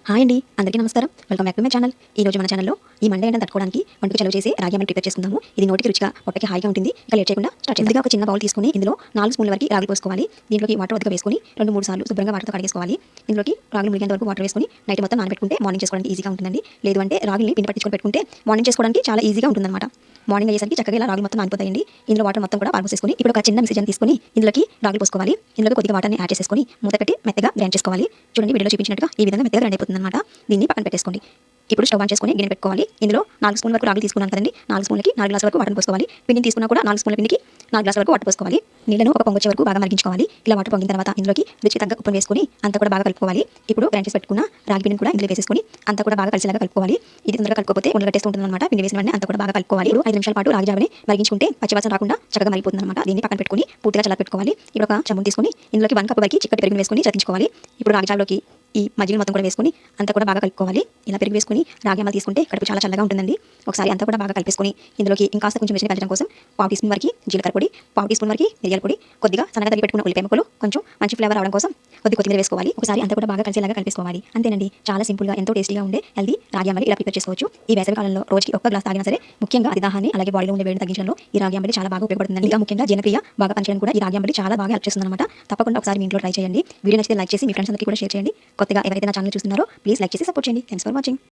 Hi అండి, అందరికీ నమస్కారం. Welcome back to my channel. ఈ రోజు మన ఛానల్లో ఈ మండే ఎండను తట్టుకోవడానికి వంటకు చలువ చేసి రాగి అంబలి ప్రిపేర్ చేసుకుందాము. ఇది నోటికి రుచిగా, పొట్టకి హాయిగా ఉంటుంది. ఇక లేట్ చేయకుండా స్టార్ట్ చేద్దాం. ముందుగా ఒక చిన్న బౌల్ తీసుకొని ఇందులో 4 స్పూన్ల వరకు రాగి పోసుకోవాలి. దీంట్లోకి వాటర్ వద్దకు వేసుకొని 2-3 సార్లు శుభ్రంగా వాటర్తో కడిగేసుకోవాలి. ఇందులోకి రాగులు మునిగేంత వరకు వాటర్ వేసుకొని నైట్ మొత్తం నానబెట్టుకుంటే మార్నింగ్ చేసుకోవడానికి ఈజీగా ఉంటుందండి. లేదు అంటే రాగుల్ని పిండి పట్టించుకొని పెట్టుకుంటే మార్నింగ్ చేసుకోవడానికి చాలా ఈజీగా ఉంటుందన్నమాట. మార్నింగ్ అయ్యేసరికి చక్కగా ఇలా రాగులు మొత్తం నానిపోతాయండి. ఇందులో వాటర్ మొత్తం కూడా పారబోసేసుకొని ఇప్పుడు ఒక చిన్న మిక్సీ జార్ తీసుకొని ఇందులోకి రాగులు పోసుకోవాలి. ఇందులో కొద్దిగా వాటర్ని యాడ్ చేసేసుకొని మూత పెట్టి మెత్తగా గ్రైండ్ చేసుకోవాలి. చూడండి, వీడియోలో చూపించినట్టుగా ఈ విధంగా మెత్తగా గ్రైండ్ అయిపోతుందన్నమాట. దీన్ని పక్కన పెట్టేసుకోండి. ఇప్పుడు స్టవ్ ఆన్ చేసుకొని గిన్నె పెట్టుకోవాలి. ఇందులో 4 స్పూన్ల వరకు రాగులు తీసుకున్నాను కదండి. 4 స్పూన్లకి 4 గ్లాసుల వరకు వాటర్ పోసుకోవాలి. పిండిని తీసుకున్నా కూడా 4 స్పూన్ల పిండికి 4 గ్లాసుల వరకు వాటర్ పోసుకోవాలి. నీళ్ళను ఒక పొంగొచ్చే వరకు బాగా మరిగించుకోవాలి. ఇలా వాటర్ పొంగిన తర్వాత ఇందులోకి రుచికి తగ్గ ఉప్పును వేసుకొని అంతా కూడా బాగా కలుపుకోవాలి. ఇప్పుడు గ్రైండ్ చేసి పెట్టుకున్న రాగి పిండిని కూడా ఇందులో వేసేసుకొని అంతా కూడా బాగా కలిసేలాగా కలుపుకోవాలి. ఇది తొందరగా కలుపుకోకపోతే ఉండలు కట్టేస్తూ ఉంటుందన్నమాట. పిండి వేసిన వెంటనే అంతా కూడా బాగా కలుపుకోవాలి. ఇప్పుడు 5 నిమిషాల పాటు రాగి జావని మరిగించుకుంటే పచ్చివాసన రాకుండా చక్కగా మరిగిపోతుందన్నమాట. దీన్ని పక్కన పెట్టుకొని పూర్తిగా చల్లారి పెట్టుకోవాలి. ఇప్పుడు ఒక చెంబు తీసుకొని ఇందులోకి 1 కప్ వరకు చిక్కటి పెరుగుని వేసుకొని చల్లించుకోవాలి. ఇప్పుడు రాగి జావలోకి ఈ మజ్జిగ మొత్తం కూడా వేసుకొని అంతా కూడా బాగా కలుపుకోవాలి. ఇలా పెరుగు వేసుకొని రాగి అంబలి తీసుకుంటే కడుపు చాలా చల్లగా ఉంటుందండి. ఒకసారి అంతా కూడా బాగా కలిపేసుకొని ఇందులోకి ఇంకాస్త కొంచెం రుచిని పెంచడం కోసం 1/2 టీ స్పూన్ వరకు జీలకర్ర పొడి, 1/2 టీ స్పూన్ వరకు మిరియాల పొడి, కొద్దిగా సన్నగా తరిగి పెట్టుకున్న ఉల్లిపాయ ముక్కలు, కొంచెం మంచి ఫ్లేవర్ రావడం కోసం కొద్దిగా వేసుకోవాలి. ఒకసారి అంతా కూడా బాగా కలిసేలాగా కలిపేసుకోవాలి. అంతేనండి, చాలా సింపుల్గా ఎంతో టేస్టీగా ఉండే హెల్దీ రాగి అంబలి ఇలా ప్రిపేర్ చేసుకోవచ్చు. ఈ వేసవి కాలంలో రోజుకి 1 గ్లాస్ తాగినా సరే ముఖ్యంగా అతిదాహాన్ని అలాగే బాడీలో ఉండే వేడిని తగ్గించడంలో ఈ రాగి అంబలి చాలా బాగా ఉపయోగపడుతుంది. ఇంకా ముఖ్యంగా జీర్ణక్రియ బాగా పనిచేయడం కూడా ఈ రాగి అంబలి చాలా బాగా హెల్ప్ చేస్తుందన్నమాట. తప్పకుండా ఒకసారి మీ ఇంట్లో ట్రై చేయండి. వీడియో నచ్చితే లైక్ చేసి మీ ఫ్రెండ్స్ అందరికీ కూడా షేర్ చేయండి. కొత్తగా ఎవరైతే నా ఛానల్ చూస్తున్నారో ప్లీజ్ లైక్ చేసి సపోర్ట్ చేయండి. Thanks for watching.